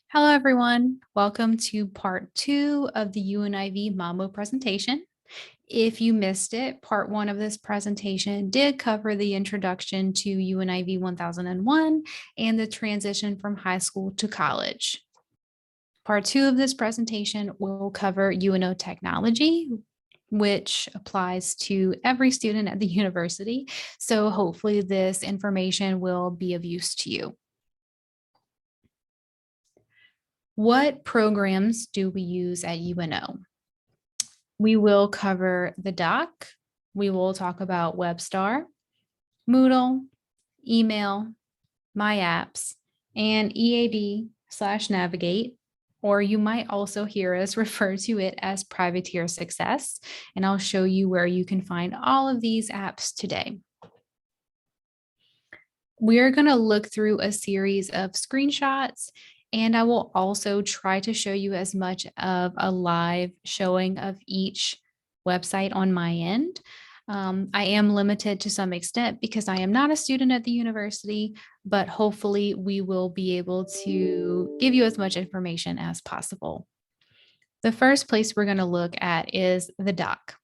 Hello, everyone. Welcome to part 2 of the UNIV MAMBO presentation. If you missed it, part 1 of this presentation did cover the introduction to UNIV 1001 and the transition from high school to college. Part 2 of this presentation will cover UNO Technology, which applies to every student at the university. So hopefully this information will be of use to you. What programs do we use at UNO? We will cover the doc. We will talk about Webstar, Moodle, email, My Apps, and EAB/Navigate, or you might also hear us refer to it as Privateer Success. And I'll show you where you can find all of these apps today. We're going to look through a series of screenshots, and I will also try to show you as much of a live showing of each website on my end. I am limited to some extent because I am not a student at the university, but hopefully we will be able to give you as much information as possible. The first place we're going to look at is the doc.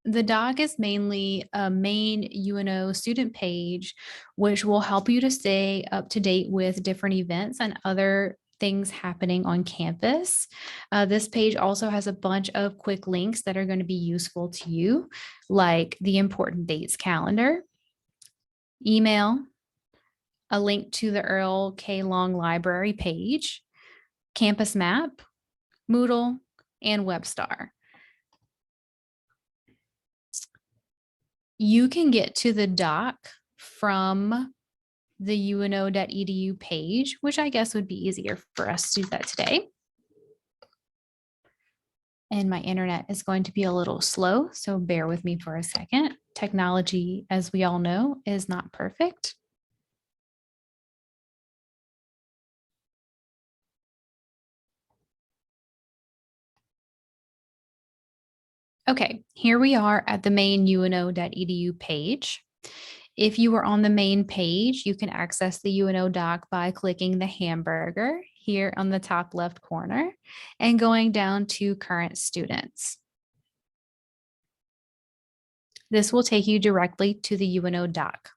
The doc is mainly a main UNO student page, which will help you to stay up to date with different events and other things happening on campus. This page also has a bunch of quick links that are going to be useful to you, like the important dates calendar, email, a link to the Earl K. Long library page, campus map, Moodle, and Webstar. You can get to the doc from the uno.edu page, which I guess would be easier for us to do that today. And my internet is going to be a little slow, so bear with me for a second. Technology, as we all know, is not perfect. Okay, here we are at the main uno.edu page. If you are on the main page, you can access the UNO doc by clicking the hamburger here on the top left corner and going down to current students. This will take you directly to the UNO doc.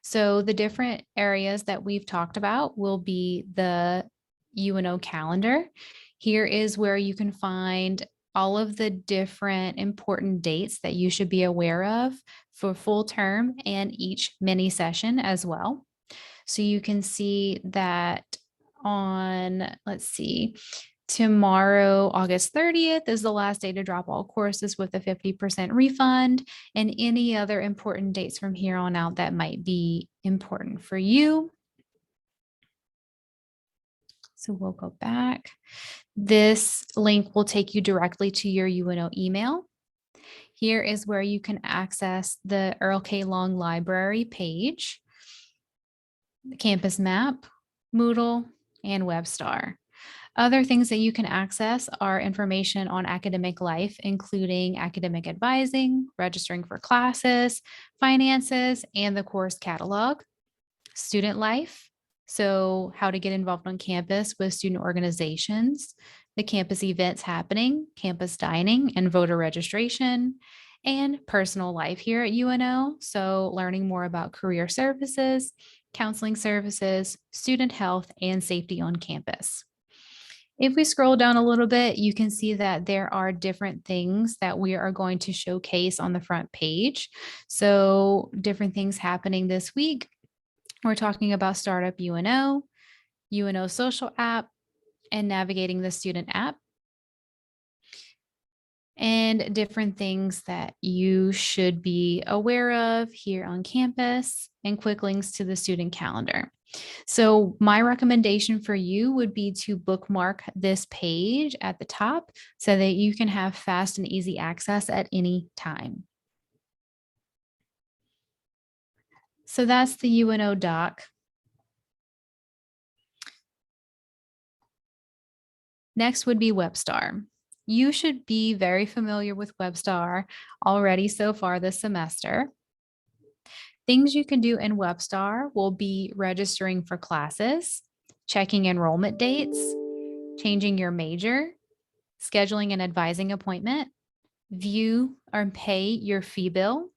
So the different areas that we've talked about will be the UNO calendar. Here is where you can find all of the different important dates that you should be aware of for full term and each mini session as well. So you can see that on, let's see, tomorrow, August 30th is the last day to drop all courses with a 50% refund, and any other important dates from here on out that might be important for you. So we'll go back. This link will take you directly to your UNO email. Here is where you can access the Earl K. Long library page, the campus map, Moodle, and Webstar. Other things that you can access are information on academic life, including academic advising, registering for classes, finances, and the course catalog. Student life, so how to get involved on campus with student organizations, the campus events happening, campus dining, and voter registration, and personal life here at UNO, so learning more about career services, counseling services, student health, and safety on campus. If we scroll down a little bit, you can see that there are different things that we are going to showcase on the front page. So different things happening this week. We're talking about Startup UNO, UNO Social App, and Navigating the Student App, and different things that you should be aware of here on campus, and quick links to the student calendar. So my recommendation for you would be to bookmark this page at the top so that you can have fast and easy access at any time. So that's the UNO doc. Next would be Webstar. You should be very familiar with Webstar already so far this semester. Things you can do in Webstar will be registering for classes, checking enrollment dates, changing your major, scheduling an advising appointment, view or pay your fee bill,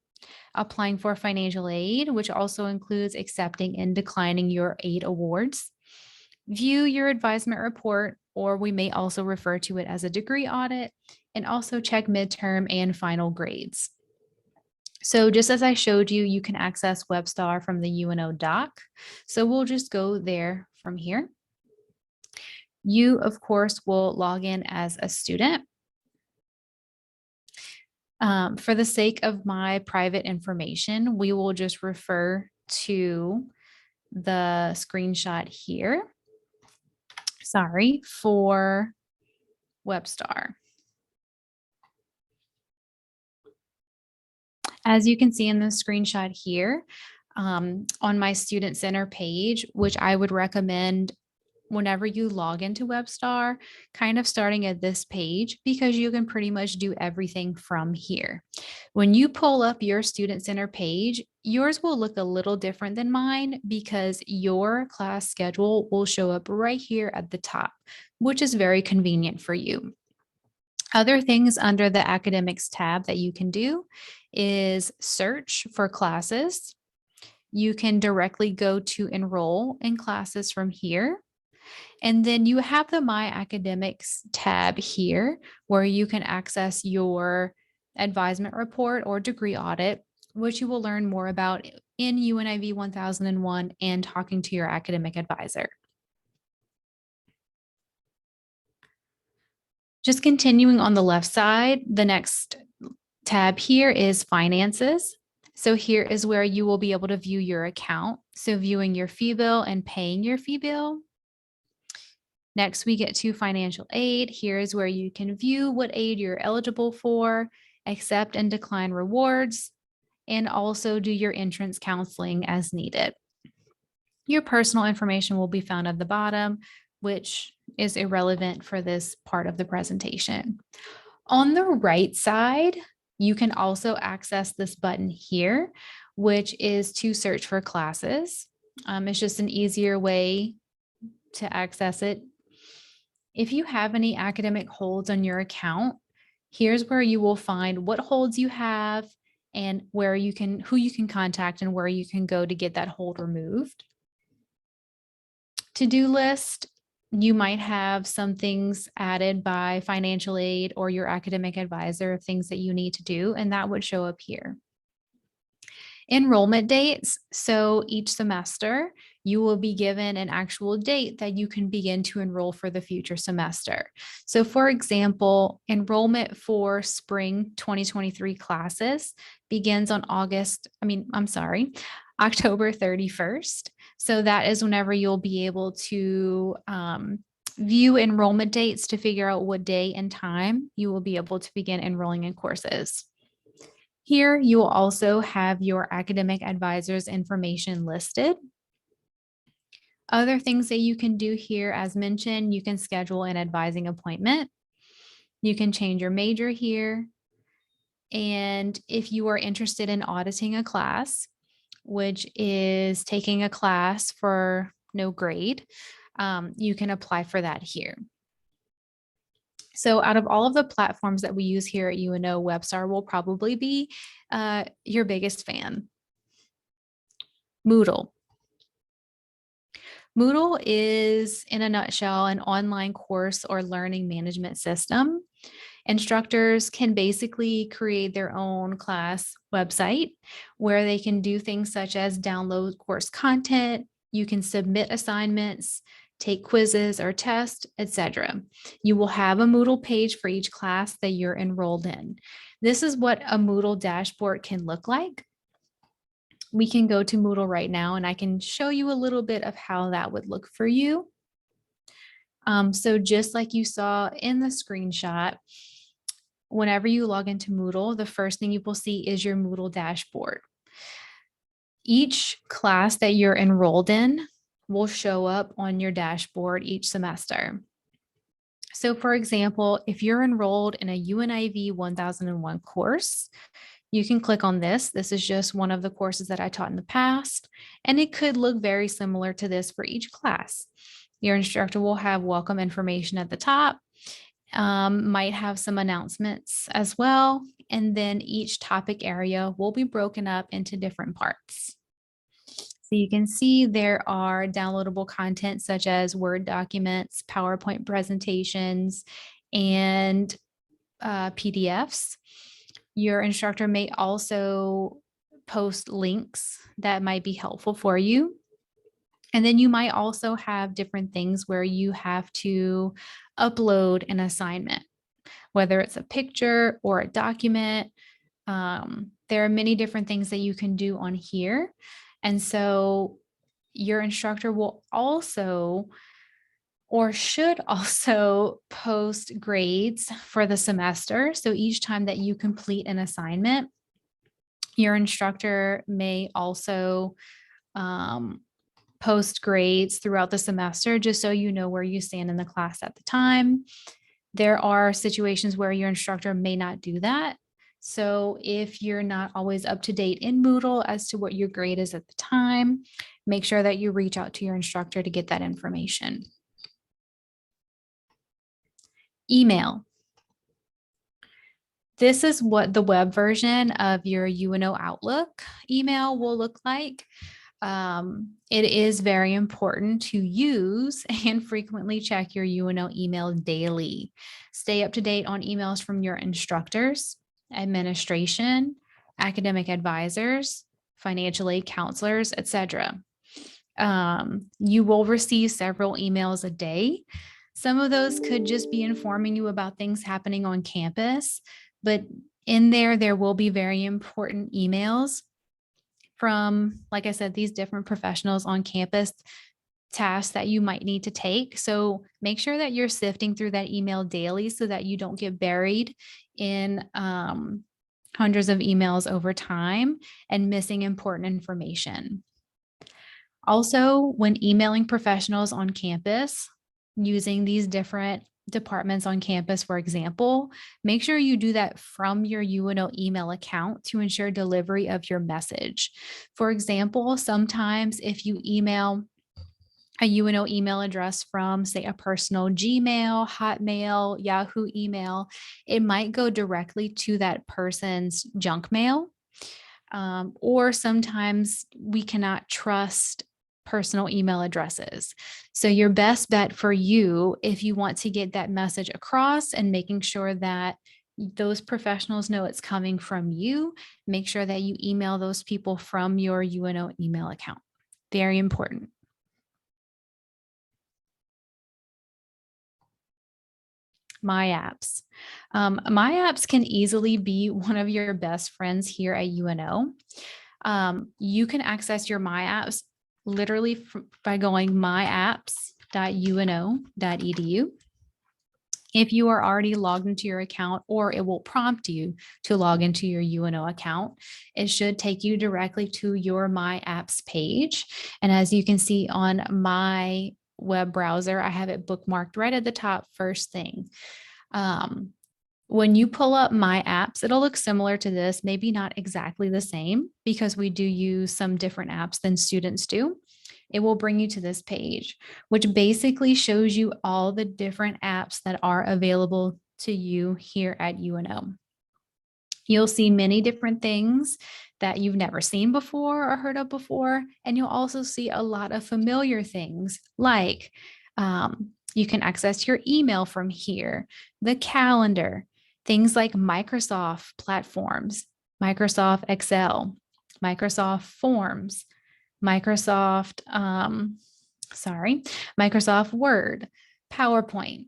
applying for financial aid, which also includes accepting and declining your aid awards, view your advisement report, or we may also refer to it as a degree audit, and also check midterm and final grades. So just as I showed you, you can access Webstar from the UNO doc. So we'll just go there from here. You, of course, will log in as a student. For the sake of my private information, we will just refer to the screenshot here. Sorry, for Webstar. As you can see in the screenshot here, on my Student Center page, which I would recommend whenever you log into Webstar, kind of starting at this page, because you can pretty much do everything from here. When you pull up your Student Center page, yours will look a little different than mine because your class schedule will show up right here at the top, which is very convenient for you. Other things under the academics tab that you can do is search for classes. You can directly go to enroll in classes from here. And then you have the My Academics tab here where you can access your advisement report or degree audit, which you will learn more about in UNIV 1001 and talking to your academic advisor. Just continuing on the left side, the next tab here is finances. So here is where you will be able to view your account. So viewing your fee bill and paying your fee bill. Next, we get to financial aid. Here is where you can view what aid you're eligible for, accept and decline rewards, and also do your entrance counseling as needed. Your personal information will be found at the bottom, which is irrelevant for this part of the presentation. On the right side, you can also access this button here, which is to search for classes. It's just an easier way to access it. If you have any academic holds on your account, here's where you will find what holds you have and who you can contact and where you can go to get that hold removed. To-do list, you might have some things added by financial aid or your academic advisor of things that you need to do, and that would show up here. Enrollment dates. So each semester, you will be given an actual date that you can begin to enroll for the future semester. So for example, enrollment for spring 2023 classes begins on October 31st. So that is whenever you'll be able to view enrollment dates to figure out what day and time you will be able to begin enrolling in courses. Here, you will also have your academic advisor's information listed. Other things that you can do here, as mentioned, you can schedule an advising appointment. You can change your major here. And if you are interested in auditing a class, which is taking a class for no grade, you can apply for that here. So out of all of the platforms that we use here at UNO, Webstar will probably be your biggest fan. Moodle. Moodle is, in a nutshell, an online course or learning management system. Instructors can basically create their own class website where they can do things such as download course content. You can submit assignments, take quizzes or tests, etc. You will have a Moodle page for each class that you're enrolled in. This is what a Moodle dashboard can look like. We can go to Moodle right now and I can show you a little bit of how that would look for you. So just like you saw in the screenshot, whenever you log into Moodle, the first thing you will see is your Moodle dashboard. Each class that you're enrolled in will show up on your dashboard each semester. So for example, if you're enrolled in a UNIV 1001 course, You can click on this. This is just one of the courses that I taught in the past, and it could look very similar to this for each class. Your instructor will have welcome information at the top, might have some announcements as well, and then each topic area will be broken up into different parts. So you can see there are downloadable content such as Word documents, PowerPoint presentations, and PDFs. Your instructor may also post links that might be helpful for you. And then you might also have different things where you have to upload an assignment, whether it's a picture or a document. There are many different things that you can do on here. And so your instructor will also or should also post grades for the semester. So each time that you complete an assignment, your instructor may also post grades throughout the semester, just so you know where you stand in the class at the time. There are situations where your instructor may not do that. So if you're not always up to date in Moodle as to what your grade is at the time, make sure that you reach out to your instructor to get that information. Email. This is what the web version of your UNO Outlook email will look like. It is very important to use and frequently check your UNO email daily. Stay up to date on emails from your instructors, administration, academic advisors, financial aid counselors, etc. You will receive several emails a day. Some of those could just be informing you about things happening on campus, but in there will be very important emails from, like I said, these different professionals on campus, tasks that you might need to take. So make sure that you're sifting through that email daily so that you don't get buried in hundreds of emails over time and missing important information. Also, when emailing professionals on campus, using these different departments on campus, for example, make sure you do that from your UNO email account to ensure delivery of your message. For example, sometimes if you email a UNO email address from, say, a personal Gmail, Hotmail, Yahoo email, it might go directly to that person's junk mail. Or sometimes we cannot trust personal email addresses. So your best bet for you, if you want to get that message across and making sure that those professionals know it's coming from you, make sure that you email those people from your UNO email account. Very important. My apps. My apps can easily be one of your best friends here at UNO. You can access your My Apps literally by going myapps.uno.edu. If you are already logged into your account, or it will prompt you to log into your UNO account, it should take you directly to your My Apps page. And as you can see on my web browser, I have it bookmarked right at the top, first thing. When you pull up My Apps, it'll look similar to this, maybe not exactly the same because we do use some different apps than students do. It will bring you to this page, which basically shows you all the different apps that are available to you here at UNO. You'll see many different things that you've never seen before or heard of before, and you'll also see a lot of familiar things like you can access your email from here, the calendar, things like Microsoft platforms, Microsoft Excel, Microsoft Forms, Microsoft Word, PowerPoint.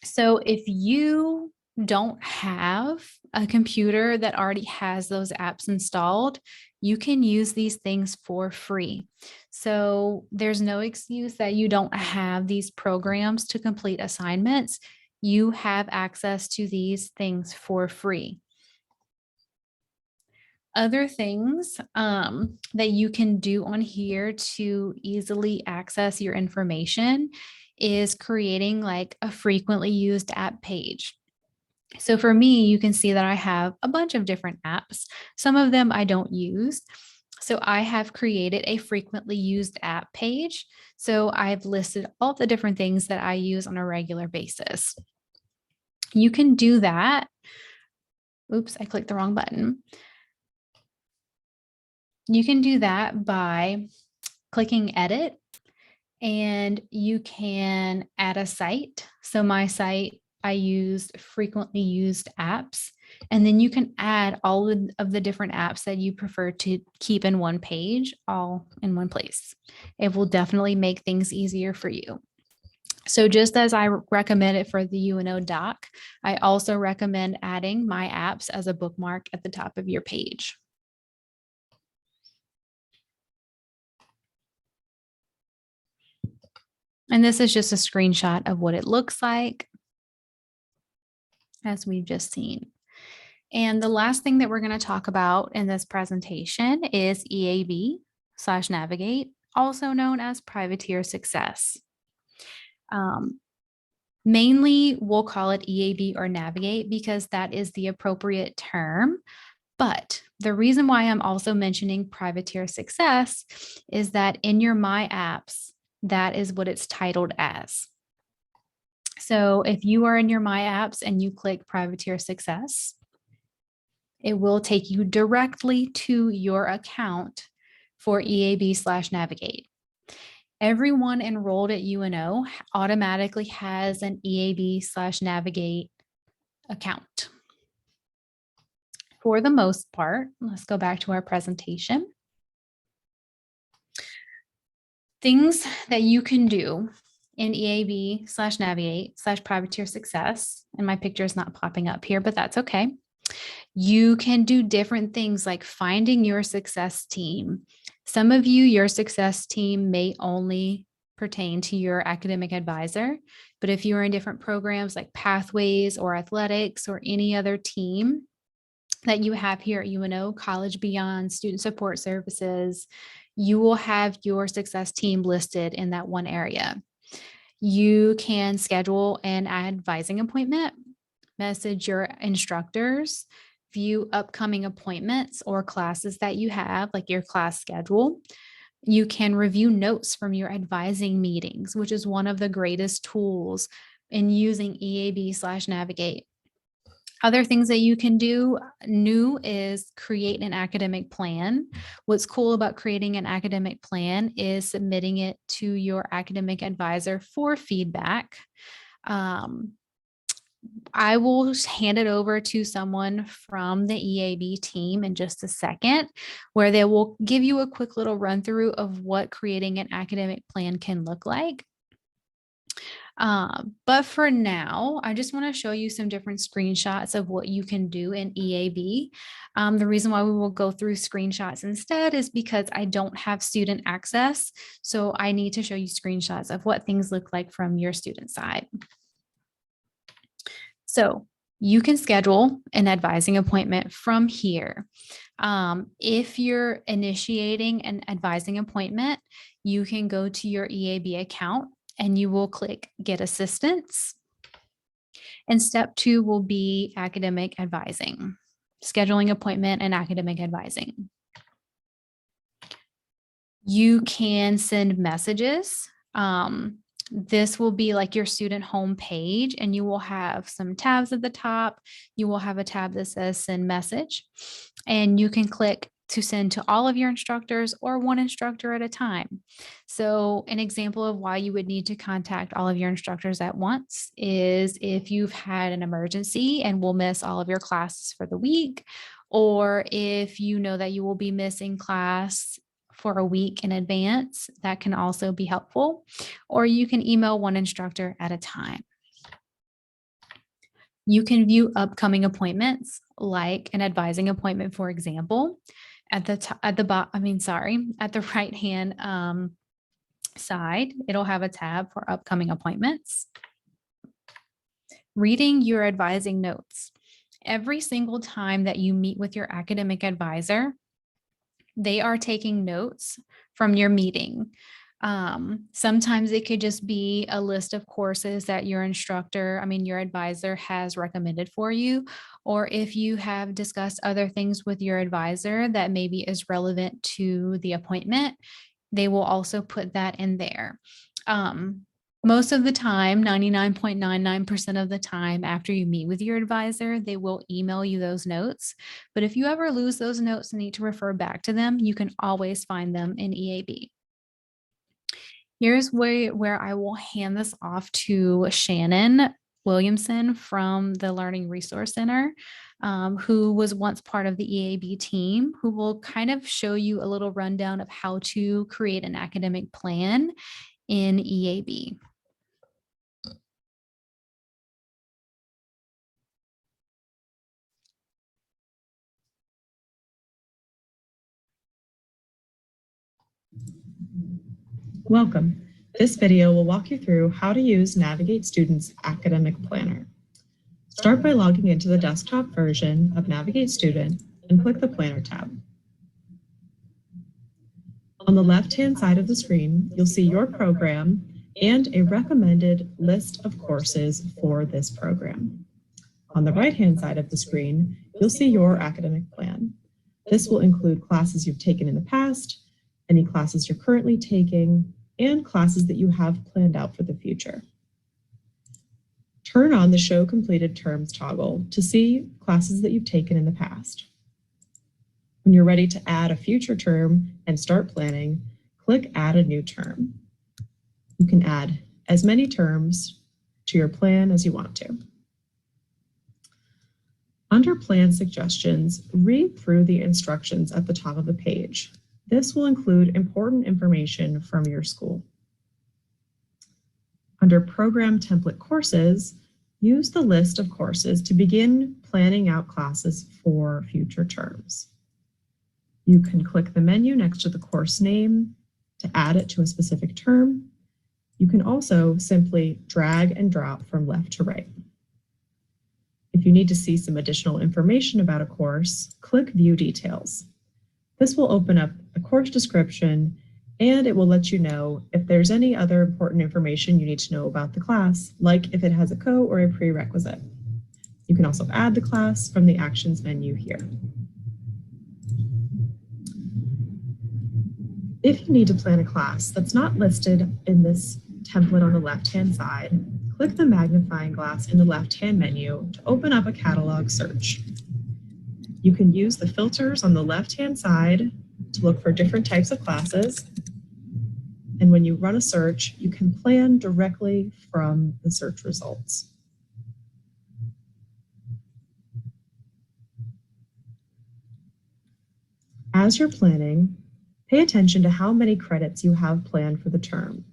So if you don't have a computer that already has those apps installed, you can use these things for free. So there's no excuse that you don't have these programs to complete assignments. You have access to these things for free. Other things that you can do on here to easily access your information is creating like a frequently used app page. So for me, you can see that I have a bunch of different apps. Some of them I don't use. So I have created a frequently used app page. So I've listed all the different things that I use on a regular basis. You can do that. Oops, I clicked the wrong button. You can do that by clicking edit, and you can add a site. So my site, I used frequently used apps, and then you can add all of the different apps that you prefer to keep in one page, all in one place. It will definitely make things easier for you. So just as I recommend it for the UNO doc, I also recommend adding my apps as a bookmark at the top of your page. And this is just a screenshot of what it looks like, as we've just seen. And the last thing that we're going to talk about in this presentation is EAB/Navigate, also known as Privateer Success. Mainly, we'll call it EAB or Navigate because that is the appropriate term. But the reason why I'm also mentioning Privateer Success is that in your My Apps, that is what it's titled as. So if you are in your My Apps and you click Privateer Success, it will take you directly to your account for EAB/Navigate. Everyone enrolled at UNO automatically has an EAB/Navigate account. For the most part, let's go back to our presentation. Things that you can do in EAB/Navigate/Privateer Success, and my picture is not popping up here, but that's okay. You can do different things like finding your success team. Some of you, your success team may only pertain to your academic advisor, but if you are in different programs like Pathways or Athletics or any other team that you have here at UNO, College Beyond, Student Support Services, you will have your success team listed in that one area. You can schedule an advising appointment, message your instructors, view upcoming appointments or classes that you have, like your class schedule. You can review notes from your advising meetings, which is one of the greatest tools in using EAB/Navigate. Other things that you can do new is create an academic plan. What's cool about creating an academic plan is submitting it to your academic advisor for feedback. I will hand it over to someone from the EAB team in just a second, where they will give you a quick little run through of what creating an academic plan can look like. But for now, I just want to show you some different screenshots of what you can do in EAB. The reason why we will go through screenshots instead is because I don't have student access. So I need to show you screenshots of what things look like from your student side. So you can schedule an advising appointment from here. If you're initiating an advising appointment, you can go to your EAB account and you will click Get Assistance. And step 2 will be academic advising, scheduling appointment and academic advising. You can send messages. This will be like your student home page, and you will have some tabs at the top. You will have a tab that says send message, and you can click to send to all of your instructors or one instructor at a time. So an example of why you would need to contact all of your instructors at once is if you've had an emergency and will miss all of your classes for the week, or if you know that you will be missing class for a week in advance, that can also be helpful. Or you can email one instructor at a time. You can view upcoming appointments, like an advising appointment, for example, at the right hand side, it'll have a tab for upcoming appointments. Reading your advising notes. Every single time that you meet with your academic advisor, they are taking notes from your meeting. Sometimes it could just be a list of courses that your your advisor has recommended for you, or if you have discussed other things with your advisor that maybe is relevant to the appointment, they will also put that in there. Most of the time, 99.99% of the time after you meet with your advisor, they will email you those notes. But if you ever lose those notes and need to refer back to them, you can always find them in EAB. Here's where I will hand this off to Shannon Williamson from the Learning Resource Center, who was once part of the EAB team, who will kind of show you a little rundown of how to create an academic plan in EAB. Welcome. This video will walk you through how to use Navigate Student's Academic Planner. Start by logging into the desktop version of Navigate Student and click the Planner tab. On the left-hand side of the screen, you'll see your program and a recommended list of courses for this program. On the right-hand side of the screen, you'll see your academic plan. This will include classes you've taken in the past, any classes you're currently taking, and classes that you have planned out for the future. Turn on the Show Completed Terms toggle to see classes that you've taken in the past. When you're ready to add a future term and start planning, click Add a New Term. You can add as many terms to your plan as you want to. Under Plan Suggestions, read through the instructions at the top of the page. This will include important information from your school. Under Program Template Courses, use the list of courses to begin planning out classes for future terms. You can click the menu next to the course name to add it to a specific term. You can also simply drag and drop from left to right. If you need to see some additional information about a course, click View Details. This will open up a course description, and it will let you know if there's any other important information you need to know about the class, like if it has a co or a prerequisite. You can also add the class from the Actions menu here. If you need to plan a class that's not listed in this template on the left-hand side, click the magnifying glass in the left-hand menu to open up a catalog search. You can use the filters on the left-hand side to look for different types of classes. And when you run a search, you can plan directly from the search results. As you're planning, pay attention to how many credits you have planned for the term.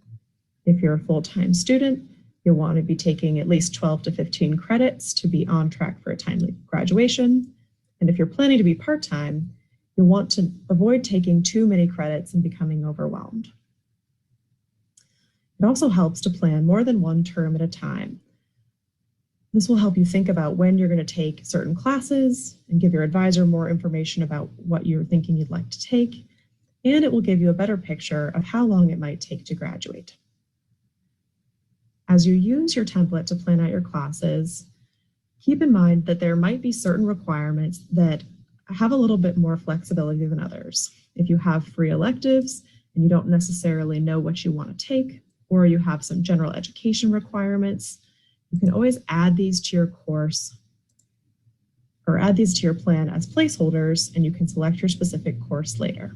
If you're a full-time student, you'll want to be taking at least 12 to 15 credits to be on track for a timely graduation. And if you're planning to be part-time, you'll want to avoid taking too many credits and becoming overwhelmed. It also helps to plan more than one term at a time. This will help you think about when you're going to take certain classes and give your advisor more information about what you're thinking you'd like to take, and it will give you a better picture of how long it might take to graduate. As you use your template to plan out your classes, keep in mind that there might be certain requirements that have a little bit more flexibility than others. If you have free electives and you don't necessarily know what you want to take, or you have some general education requirements, you can always add these to your course or add these to your plan as placeholders, and you can select your specific course later.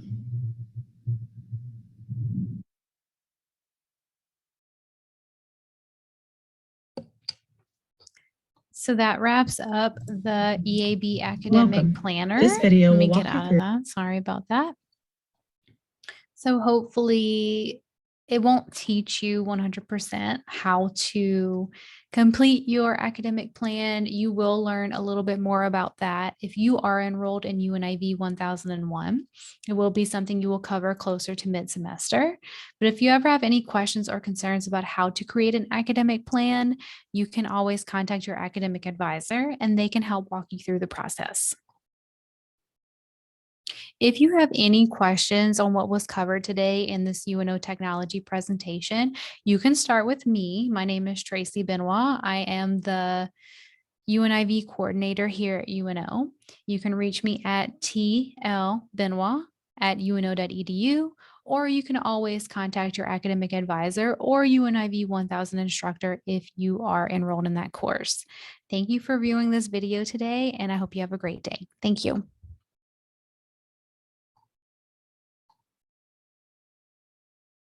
So that wraps up the EAB Academic Planner. This video Let me will get walk you out through. of that. Sorry about that. So hopefully it won't teach you 100% how to complete your academic plan. You will learn a little bit more about that if you are enrolled in UNIV 1001. It will be something you will cover closer to mid-semester. But if you ever have any questions or concerns about how to create an academic plan, you can always contact your academic advisor and they can help walk you through the process. If you have any questions on what was covered today in this UNO technology presentation, you can start with me. My name is Tracy Benoit. I am the UNIV coordinator here at UNO. You can reach me at tlbenoit@uno.edu, or you can always contact your academic advisor or UNIV 1000 instructor if you are enrolled in that course. Thank you for viewing this video today, and I hope you have a great day. Thank you.